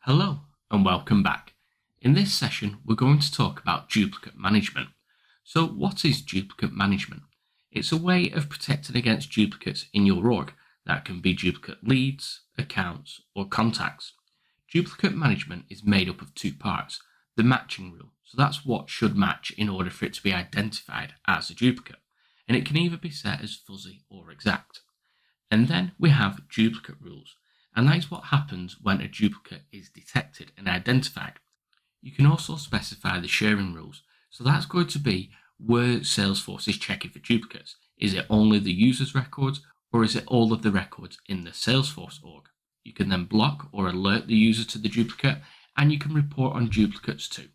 Hello and welcome back. In this session, we're going to talk about duplicate management. So what is duplicate management? It's a way of protecting against duplicates in your org. That can be duplicate leads, accounts, or contacts. Duplicate management is made up of two parts. The matching rule, so that's what should match in order for it to be identified as a duplicate. And it can either be set as fuzzy or exact. And then we have duplicate rules. And that is what happens when a duplicate is detected and identified. You can also specify the sharing rules. So that's going to be where Salesforce is checking for duplicates. Is it only the user's records or is it all of the records in the Salesforce org? You can then block or alert the user to the duplicate, and you can report on duplicates too.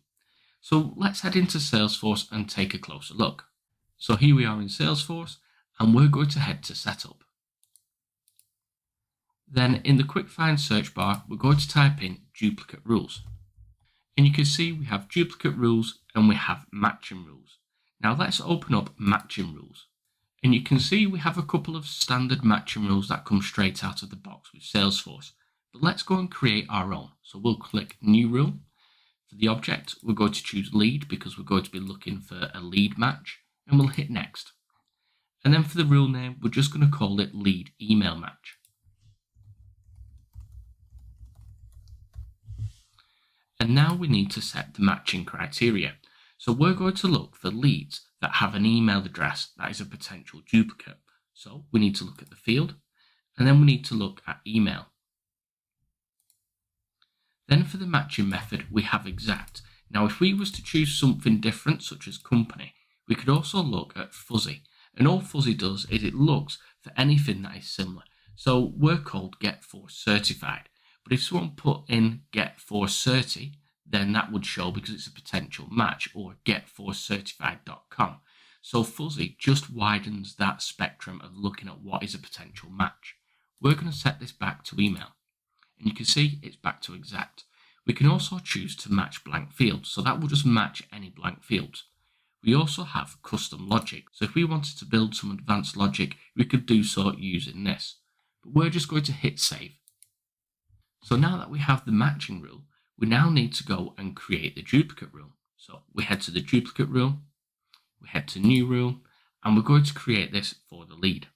So let's head into Salesforce and take a closer look. So here we are in Salesforce and we're going to head to Setup. Then in the quick find search bar, we're going to type in duplicate rules. And you can see we have duplicate rules and we have matching rules. Now let's open up matching rules. And you can see we have a couple of standard matching rules that come straight out of the box with Salesforce. But let's go and create our own. So we'll click new rule. For the object, we're going to choose lead because we're going to be looking for a lead match, and we'll hit next. And then for the rule name, we're just going to call it lead email match. And now we need to set the matching criteria. So we're going to look for leads that have an email address that is a potential duplicate. So we need to look at the field, and then we need to look at email. Then for the matching method, we have exact. Now if we was to choose something different, such as company, we could also look at fuzzy. And all fuzzy does is it looks for anything that is similar. So we're called Salesforce Certified. But if someone put in Salesforce Certi, then that would show because it's a potential match, or getforcecertified.com. So fuzzy just widens that spectrum of looking at what is a potential match. We're going to set this back to email. And you can see it's back to exact. We can also choose to match blank fields, so that will just match any blank fields. We also have custom logic. So if we wanted to build some advanced logic, we could do so using this. But we're just going to hit save. So now that we have the matching rule, we now need to go and create the duplicate rule. So we head to the duplicate rule, we head to new rule, and we're going to create this for the lead.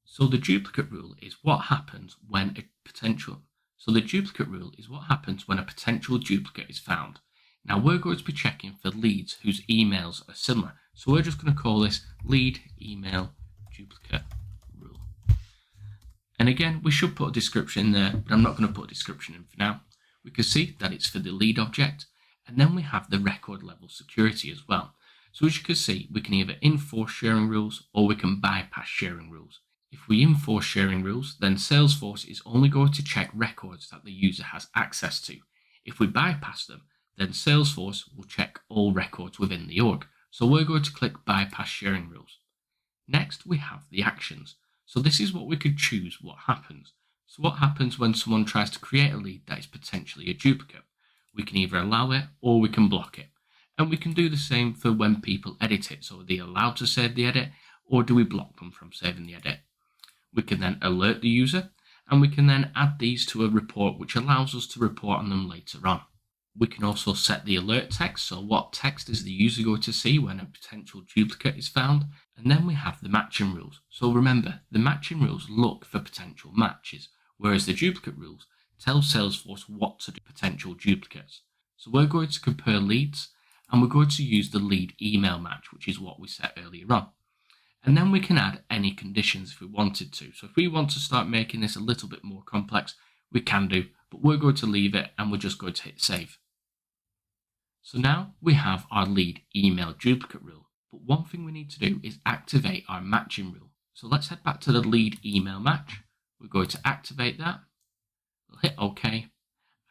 So the duplicate rule is what happens when a potential duplicate is found. Now we're going to be checking for leads whose emails are similar. So we're just going to call this lead email duplicate. And again, we should put a description in there, but I'm not going to put a description in for now. We can see that it's for the lead object, and then we have the record level security as well. So as you can see, we can either enforce sharing rules or we can bypass sharing rules. If we enforce sharing rules, then Salesforce is only going to check records that the user has access to. If we bypass them, then Salesforce will check all records within the org. So we're going to click bypass sharing rules. Next, we have the actions. So this is what we could choose what happens. So what happens when someone tries to create a lead that is potentially a duplicate? We can either allow it or we can block it. And we can do the same for when people edit it. So are they allowed to save the edit, or do we block them from saving the edit? We can then alert the user, and we can then add these to a report which allows us to report on them later on. We can also set the alert text, so what text is the user going to see when a potential duplicate is found. And then we have the matching rules. So remember, the matching rules look for potential matches, whereas the duplicate rules tell Salesforce what to do with potential duplicates. So we're going to compare leads, and we're going to use the lead email match, which is what we set earlier on. And then we can add any conditions if we wanted to. So if we want to start making this a little bit more complex, we can do, but we're going to leave it and we're just going to hit save. So now we have our lead email duplicate rule. But one thing we need to do is activate our matching rule. So let's head back to the lead email match. We're going to activate that. We'll hit OK.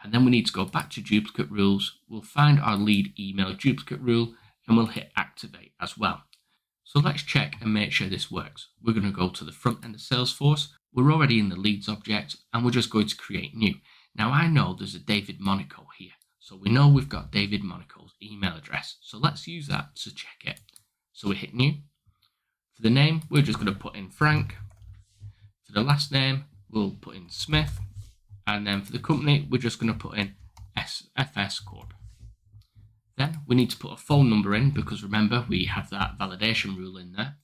And then we need to go back to duplicate rules. We'll find our lead email duplicate rule and we'll hit activate as well. So let's check and make sure this works. We're going to go to the front end of Salesforce. We're already in the leads object and we're just going to create new. Now I know there's a David Monaco here. So we know we've got David Monaco's email address. So let's use that to check it. So we hit new. For the name, we're just going to put in Frank. For the last name, we'll put in Smith. And then for the company, we're just going to put in FS Corp. Then we need to put a phone number in because remember, we have that validation rule in there.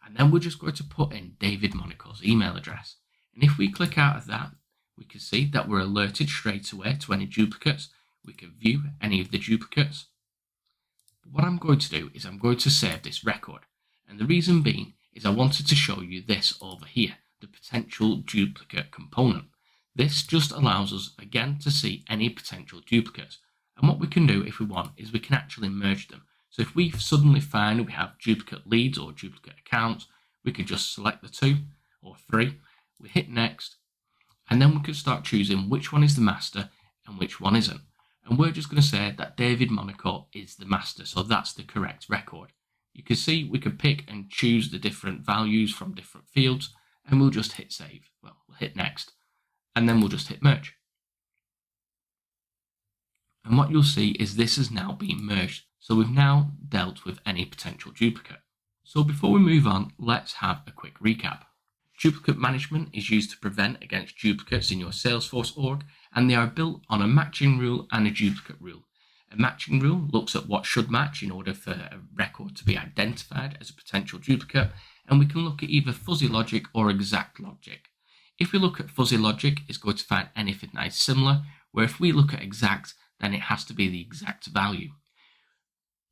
And then we're just going to put in David Monaco's email address. And if we click out of that, we can see that we're alerted straight away to any duplicates. We can view any of the duplicates. But what I'm going to do is I'm going to save this record. And the reason being is I wanted to show you this over here, the potential duplicate component. This just allows us again to see any potential duplicates. And what we can do if we want is we can actually merge them. So if we suddenly find we have duplicate leads or duplicate accounts, we can just select the 2 or 3, we hit next, and then we can start choosing which one is the master and which one isn't. And we're just going to say that David Monaco is the master, so that's the correct record. You can see we can pick and choose the different values from different fields, and we'll just hit save. Well, we'll hit next, and then we'll just hit merge. And what you'll see is this has now been merged. So we've now dealt with any potential duplicate. So before we move on, let's have a quick recap. Duplicate management is used to prevent against duplicates in your Salesforce org, and they are built on a matching rule and a duplicate rule. A matching rule looks at what should match in order for a record to be identified as a potential duplicate, and we can look at either fuzzy logic or exact logic. If we look at fuzzy logic, it's going to find anything that is similar, where if we look at exact, then it has to be the exact value.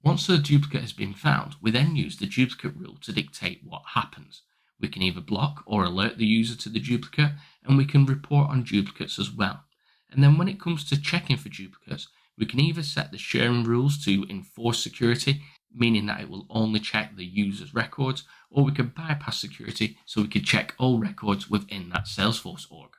Once a duplicate has been found, we then use the duplicate rule to dictate what happens. We can either block or alert the user to the duplicate, and we can report on duplicates as well. And then when it comes to checking for duplicates, we can either set the sharing rules to enforce security, meaning that it will only check the user's records, or we can bypass security so we can check all records within that Salesforce org.